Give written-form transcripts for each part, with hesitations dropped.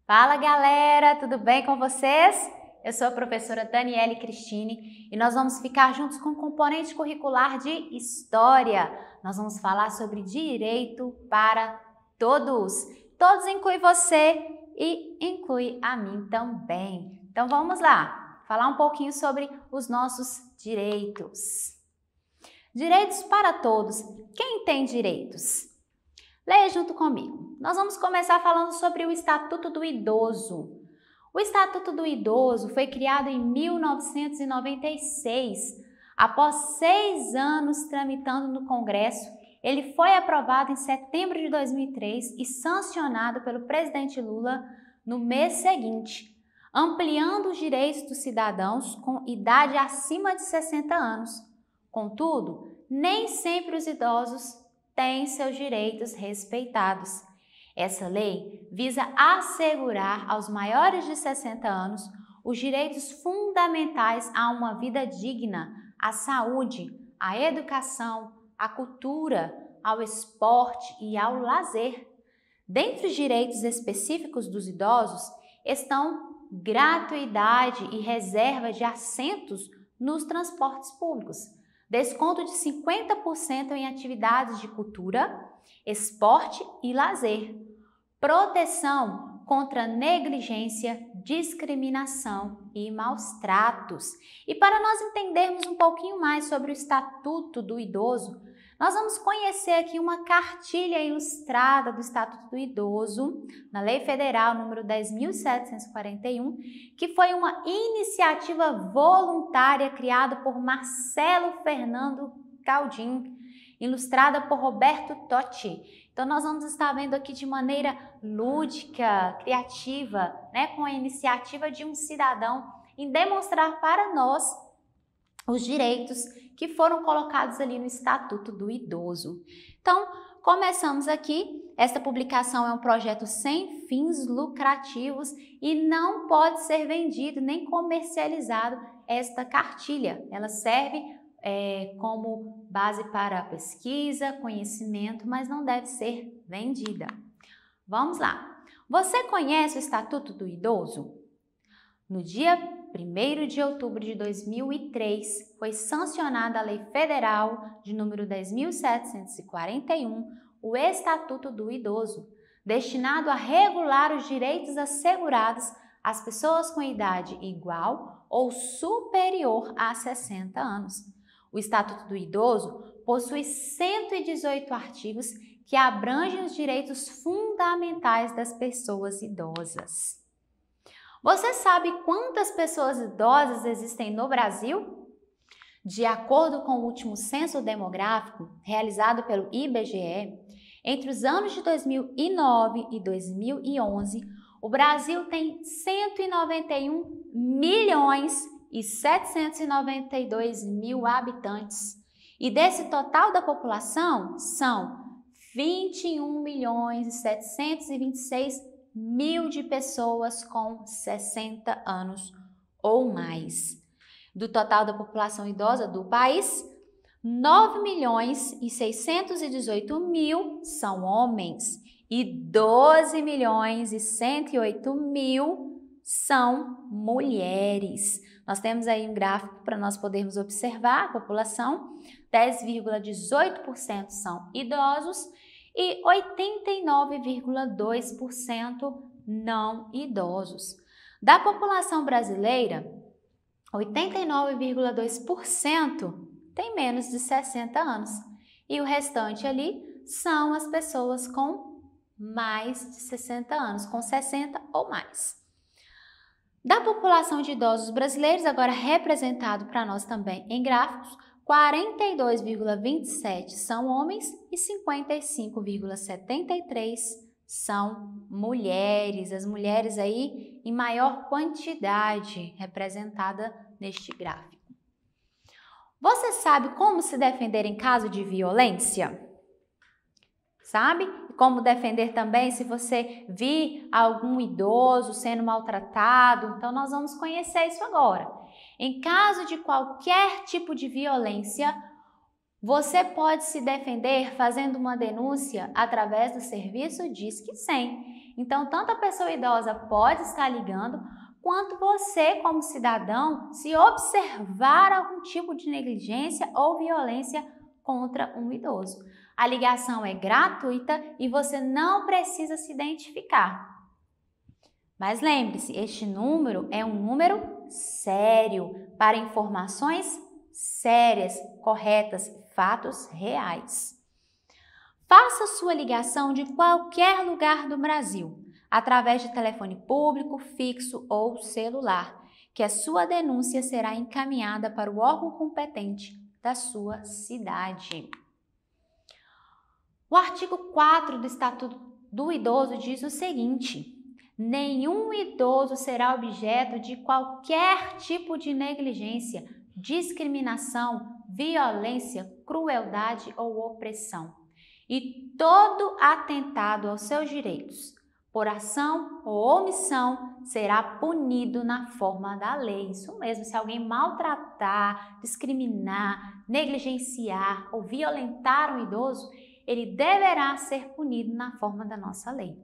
Fala galera, tudo bem com vocês? Eu sou a professora Daniele Cristine e nós vamos ficar juntos com o componente curricular de História. Nós vamos falar sobre direito para todos. Todos inclui você e inclui a mim também. Então vamos lá, falar um pouquinho sobre os nossos direitos. Direitos para todos. Quem tem direitos? Leia junto comigo. Nós vamos começar falando sobre o Estatuto do Idoso. O Estatuto do Idoso foi criado em 1996. Após 6 anos tramitando no Congresso, ele foi aprovado em setembro de 2003 e sancionado pelo presidente Lula no mês seguinte, ampliando os direitos dos cidadãos com idade acima de 60 anos. Contudo, nem sempre os idosos têm seus direitos respeitados. Essa lei visa assegurar aos maiores de 60 anos os direitos fundamentais a uma vida digna, à saúde, à educação, à cultura, ao esporte e ao lazer. Dentre os direitos específicos dos idosos estão gratuidade e reserva de assentos nos transportes públicos, desconto de 50% em atividades de cultura, esporte e lazer, proteção contra negligência, discriminação e maus tratos. E para nós entendermos um pouquinho mais sobre o Estatuto do Idoso, nós vamos conhecer aqui uma cartilha ilustrada do Estatuto do Idoso, na Lei Federal número 10.741, que foi uma iniciativa voluntária criada por Marcelo Fernando Caldin, ilustrada por Roberto Totti. Então, nós vamos estar vendo aqui de maneira lúdica, criativa, com a iniciativa de um cidadão em demonstrar para nós os direitos que foram colocados ali no Estatuto do Idoso. Então, começamos aqui. Esta publicação é um projeto sem fins lucrativos e não pode ser vendido nem comercializado esta cartilha. Ela serve como base para pesquisa, conhecimento, mas não deve ser vendida. Vamos lá. Você conhece o Estatuto do Idoso? No dia 1º de outubro de 2003, foi sancionada a Lei Federal de número 10.741, o Estatuto do Idoso, destinado a regular os direitos assegurados às pessoas com idade igual ou superior a 60 anos. O Estatuto do Idoso possui 118 artigos que abrangem os direitos fundamentais das pessoas idosas. Você sabe quantas pessoas idosas existem no Brasil? De acordo com o último censo demográfico, realizado pelo IBGE, entre os anos de 2009 e 2011, o Brasil tem 191.792.000 habitantes. E desse total da população, são 21.726.000 de pessoas com 60 anos ou mais. Do total da população idosa do país, 9.618.000 são homens e 12.108.000 são mulheres. Nós temos aí um gráfico para nós podermos observar a população. 10,18% são idosos e 89,2% não idosos. Da população brasileira, 89,2% tem menos de 60 anos e o restante ali são as pessoas com mais de 60 anos, com 60 ou mais. Da população de idosos brasileiros, agora representado para nós também em gráficos, 42,27% são homens e 55,73% são mulheres. As mulheres aí em maior quantidade representada neste gráfico. Você sabe como se defender em caso de violência? Sabe? Como defender também se você vir algum idoso sendo maltratado? Então, nós vamos conhecer isso agora. Em caso de qualquer tipo de violência, você pode se defender fazendo uma denúncia através do serviço Disque 100. Então, tanto a pessoa idosa pode estar ligando, quanto você, como cidadão, se observar algum tipo de negligência ou violência contra um idoso. A ligação é gratuita e você não precisa se identificar. Mas lembre-se, este número é um número sério para informações sérias, corretas, fatos reais. Faça sua ligação de qualquer lugar do Brasil, através de telefone público, fixo ou celular, que a sua denúncia será encaminhada para o órgão competente da sua cidade. O artigo 4 do Estatuto do Idoso diz o seguinte: nenhum idoso será objeto de qualquer tipo de negligência, discriminação, violência, crueldade ou opressão, e todo atentado aos seus direitos, por ação ou omissão, será punido na forma da lei. Isso mesmo, se alguém maltratar, discriminar, negligenciar ou violentar um idoso, ele deverá ser punido na forma da nossa lei.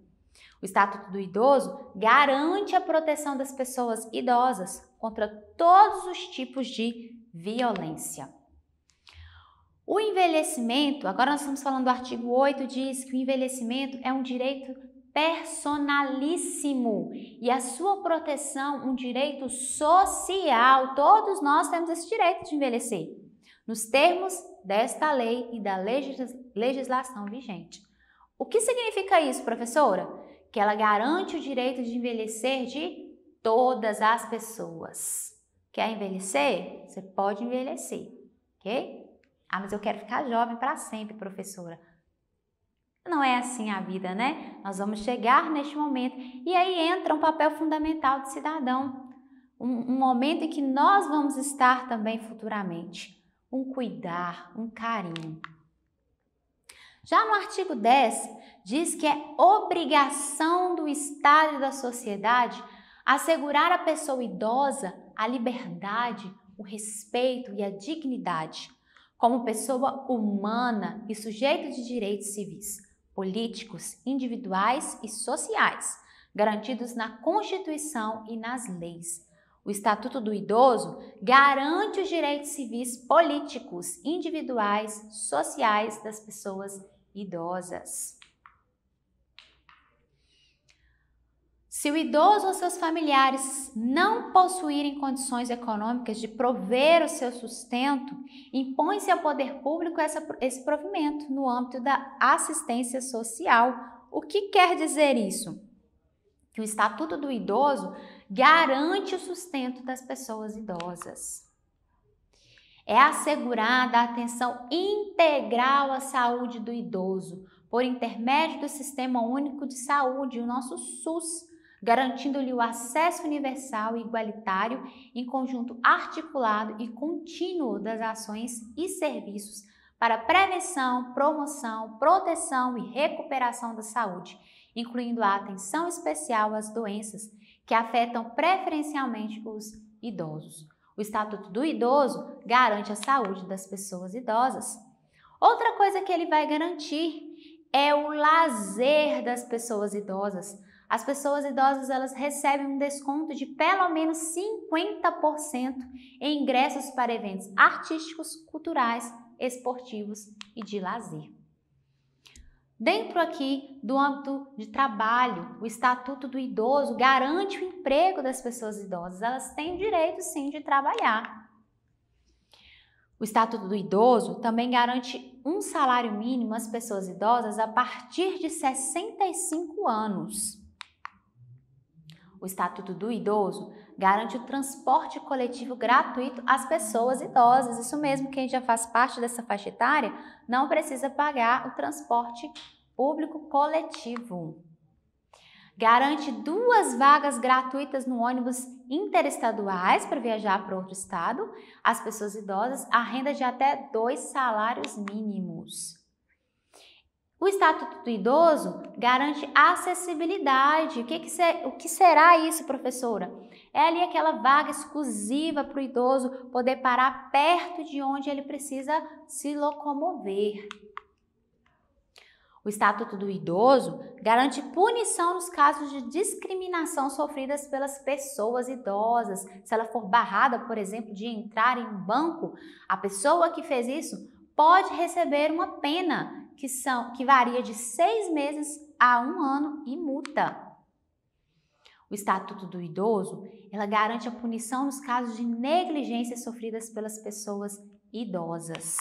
O Estatuto do Idoso garante a proteção das pessoas idosas contra todos os tipos de violência. O envelhecimento, agora nós estamos falando do artigo 8, diz que o envelhecimento é um direito personalíssimo e a sua proteção um direito social. Todos nós temos esse direito de envelhecer, nos termos desta lei e da legislação vigente. O que significa isso, professora? Que ela garante o direito de envelhecer de todas as pessoas. Quer envelhecer? Você pode envelhecer, ok? Ah, mas eu quero ficar jovem para sempre, professora. Não é assim a vida, né? Nós vamos chegar neste momento e aí entra um papel fundamental do cidadão. Um momento em que nós vamos estar também futuramente. Um cuidar, um carinho. Já no artigo 10, diz que é obrigação do Estado e da sociedade assegurar à pessoa idosa a liberdade, o respeito e a dignidade, como pessoa humana e sujeito de direitos civis, políticos, individuais e sociais, garantidos na Constituição e nas leis. O Estatuto do Idoso garante os direitos civis, políticos, individuais, sociais das pessoas idosas. Se o idoso ou seus familiares não possuírem condições econômicas de prover o seu sustento, impõe-se ao poder público esse provimento no âmbito da assistência social. O que quer dizer isso? Que o Estatuto do Idoso garante o sustento das pessoas idosas. É assegurada a atenção integral à saúde do idoso, por intermédio do Sistema Único de Saúde, o nosso SUS, garantindo-lhe o acesso universal e igualitário em conjunto articulado e contínuo das ações e serviços para prevenção, promoção, proteção e recuperação da saúde, incluindo a atenção especial às doenças que afetam preferencialmente os idosos. O Estatuto do Idoso garante a saúde das pessoas idosas. Outra coisa que ele vai garantir é o lazer das pessoas idosas. As pessoas idosas, elas recebem um desconto de pelo menos 50% em ingressos para eventos artísticos, culturais, esportivos e de lazer. Dentro aqui do âmbito de trabalho, o Estatuto do Idoso garante o emprego das pessoas idosas. Elas têm o direito, sim, de trabalhar. O Estatuto do Idoso também garante um salário mínimo às pessoas idosas a partir de 65 anos. O Estatuto do Idoso garante o transporte coletivo gratuito às pessoas idosas. Isso mesmo, quem já faz parte dessa faixa etária não precisa pagar o transporte público coletivo. Garante 2 vagas gratuitas no ônibus interestaduais para viajar para outro estado. As pessoas idosas, a renda de até 2 salários mínimos. O Estatuto do Idoso garante acessibilidade. O que será isso, professora? É ali aquela vaga exclusiva para o idoso poder parar perto de onde ele precisa se locomover. O Estatuto do Idoso garante punição nos casos de discriminação sofridas pelas pessoas idosas. Se ela for barrada, por exemplo, de entrar em um banco, a pessoa que fez isso pode receber uma pena que varia de 6 meses a 1 ano e multa. O Estatuto do Idoso, ela garante a punição nos casos de negligências sofridas pelas pessoas idosas.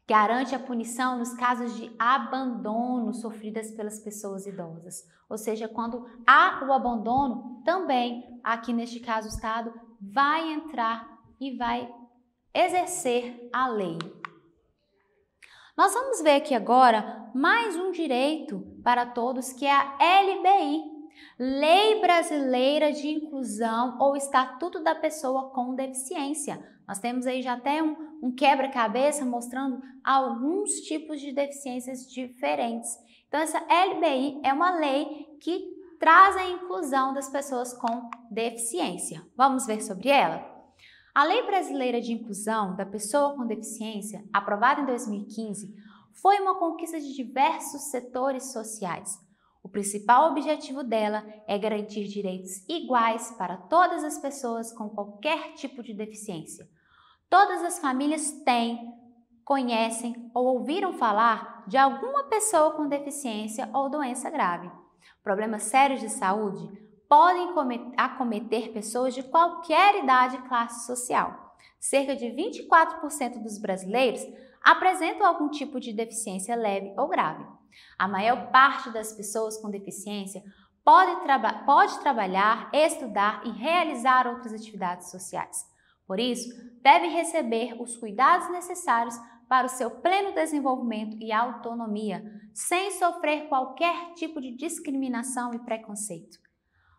Garante a punição nos casos de abandono sofridas pelas pessoas idosas. Ou seja, quando há o abandono, também, aqui neste caso, o Estado vai entrar e vai exercer a lei. Nós vamos ver aqui agora mais um direito para todos, que é a LBI, Lei Brasileira de Inclusão ou Estatuto da Pessoa com Deficiência. Nós temos aí já até um quebra-cabeça mostrando alguns tipos de deficiências diferentes. Então, essa LBI é uma lei que traz a inclusão das pessoas com deficiência. Vamos ver sobre ela? A Lei Brasileira de Inclusão da Pessoa com Deficiência, aprovada em 2015, foi uma conquista de diversos setores sociais. O principal objetivo dela é garantir direitos iguais para todas as pessoas com qualquer tipo de deficiência. Todas as famílias têm, conhecem ou ouviram falar de alguma pessoa com deficiência ou doença grave. Problemas sérios de saúde podem acometer pessoas de qualquer idade e classe social. Cerca de 24% dos brasileiros apresentam algum tipo de deficiência leve ou grave. A maior parte das pessoas com deficiência pode trabalhar, estudar e realizar outras atividades sociais. Por isso, deve receber os cuidados necessários para o seu pleno desenvolvimento e autonomia, sem sofrer qualquer tipo de discriminação e preconceito.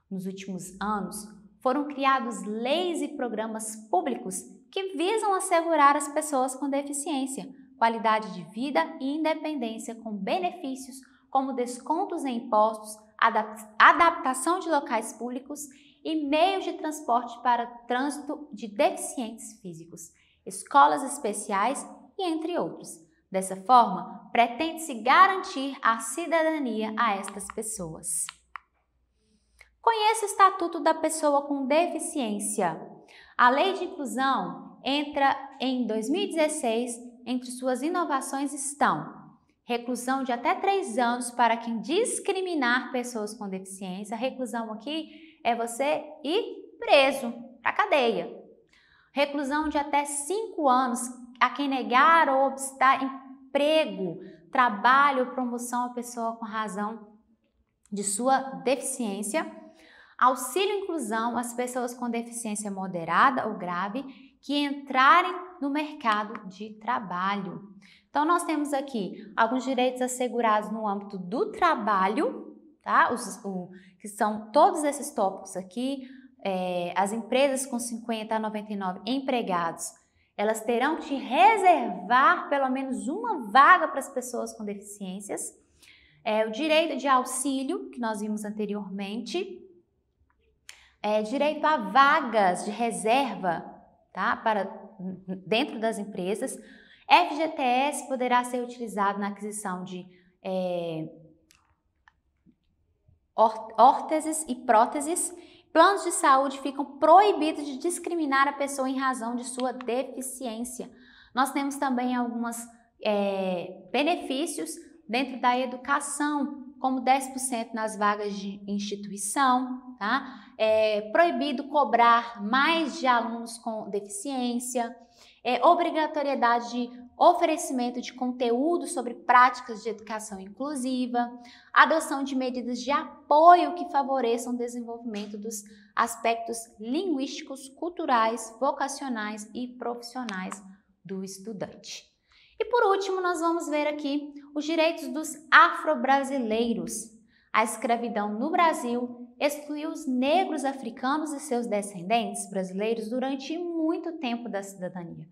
Nos últimos anos, foram criados leis e programas públicos que visam assegurar às pessoas com deficiência qualidade de vida e independência com benefícios como descontos em impostos, adaptação de locais públicos e meios de transporte para trânsito de deficientes físicos, escolas especiais e entre outros. Dessa forma, pretende-se garantir a cidadania a estas pessoas. Conheça o Estatuto da Pessoa com Deficiência. A Lei de Inclusão entra em 2016. Entre suas inovações estão reclusão de até 3 anos para quem discriminar pessoas com deficiência. A reclusão aqui é você ir preso para a cadeia. Reclusão de até 5 anos a quem negar ou obstar emprego, trabalho ou promoção à pessoa com razão de sua deficiência. Auxílio inclusão às pessoas com deficiência moderada ou grave que entrarem no mercado de trabalho. Então, nós temos aqui alguns direitos assegurados no âmbito do trabalho, tá? Que são todos esses tópicos aqui. As empresas com 50 a 99 empregados, elas terão que reservar pelo menos uma vaga para as pessoas com deficiências. O direito de auxílio, que nós vimos anteriormente. Direito a vagas de reserva, tá? Para dentro das empresas. FGTS poderá ser utilizado na aquisição de órteses e próteses. Planos de saúde ficam proibidos de discriminar a pessoa em razão de sua deficiência. Nós temos também alguns benefícios dentro da educação, como 10% nas vagas de instituição, tá? Proibido cobrar mais de alunos com deficiência, obrigatoriedade de oferecimento de conteúdo sobre práticas de educação inclusiva, adoção de medidas de apoio que favoreçam o desenvolvimento dos aspectos linguísticos, culturais, vocacionais e profissionais do estudante. E por último, nós vamos ver aqui os direitos dos afro-brasileiros. A escravidão no Brasil excluiu os negros africanos e seus descendentes brasileiros durante muito tempo da cidadania.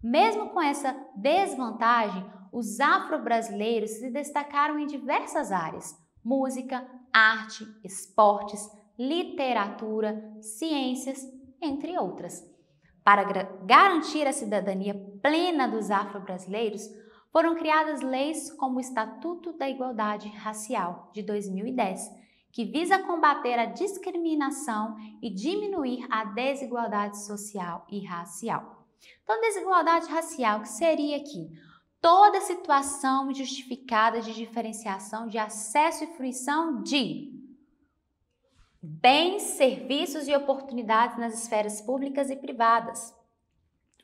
Mesmo com essa desvantagem, os afro-brasileiros se destacaram em diversas áreas: música, arte, esportes, literatura, ciências, entre outras. Para garantir a cidadania plena dos afro-brasileiros, Foram criadas leis como o Estatuto da Igualdade Racial, de 2010, que visa combater a discriminação e diminuir a desigualdade social e racial. Então, desigualdade racial, que seria aqui toda situação injustificada de diferenciação de acesso e fruição de bens, serviços e oportunidades nas esferas públicas e privadas.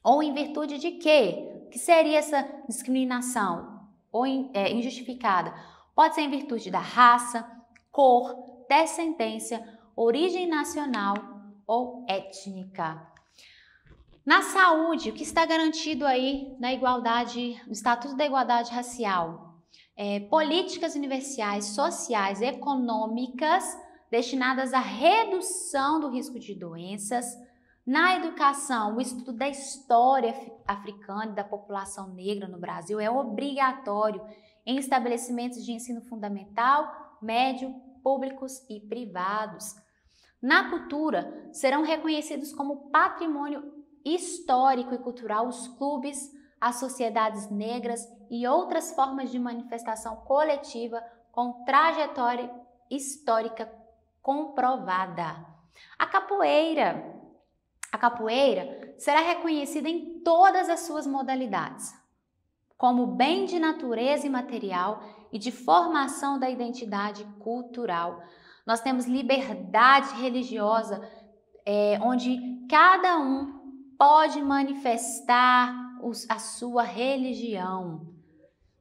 Ou em virtude de quê? O que seria essa discriminação ou injustificada? Pode ser em virtude da raça, cor, descendência, origem nacional ou étnica. Na saúde, o que está garantido aí na igualdade, no Estatuto da Igualdade Racial? Políticas universais, sociais, econômicas destinadas à redução do risco de doenças. Na educação, o estudo da história africana e da população negra no Brasil é obrigatório em estabelecimentos de ensino fundamental, médio, públicos e privados. Na cultura, serão reconhecidos como patrimônio histórico e cultural os clubes, as sociedades negras e outras formas de manifestação coletiva com trajetória histórica comprovada. A capoeira será reconhecida em todas as suas modalidades, como bem de natureza imaterial e de formação da identidade cultural. Nós temos liberdade religiosa, onde cada um pode manifestar a sua religião.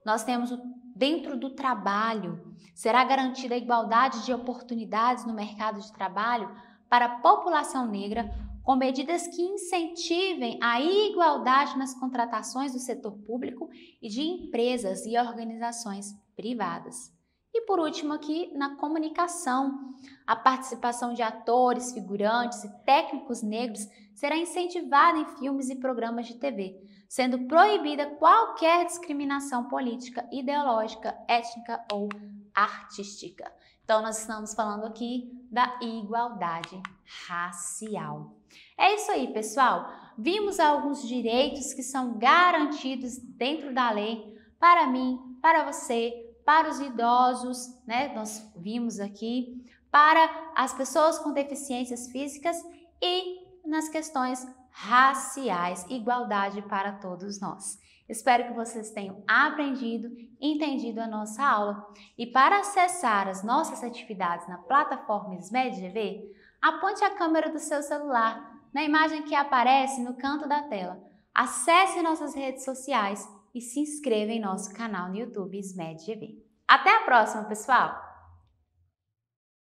Nós temos dentro do trabalho, será garantida a igualdade de oportunidades no mercado de trabalho para a população negra, com medidas que incentivem a igualdade nas contratações do setor público e de empresas e organizações privadas. E por último aqui, na comunicação, a participação de atores, figurantes e técnicos negros será incentivada em filmes e programas de TV, sendo proibida qualquer discriminação política, ideológica, étnica ou artística. Então, nós estamos falando aqui da igualdade racial. É isso aí, pessoal. Vimos alguns direitos que são garantidos dentro da lei para mim, para você, para os idosos, né? Nós vimos aqui, para as pessoas com deficiências físicas e nas questões raciais, igualdade para todos nós. Espero que vocês tenham aprendido, entendido a nossa aula. E para acessar as nossas atividades na plataforma SMED-GV, aponte a câmera do seu celular na imagem que aparece no canto da tela. Acesse nossas redes sociais e se inscreva em nosso canal no YouTube SMED-GV. Até a próxima, pessoal!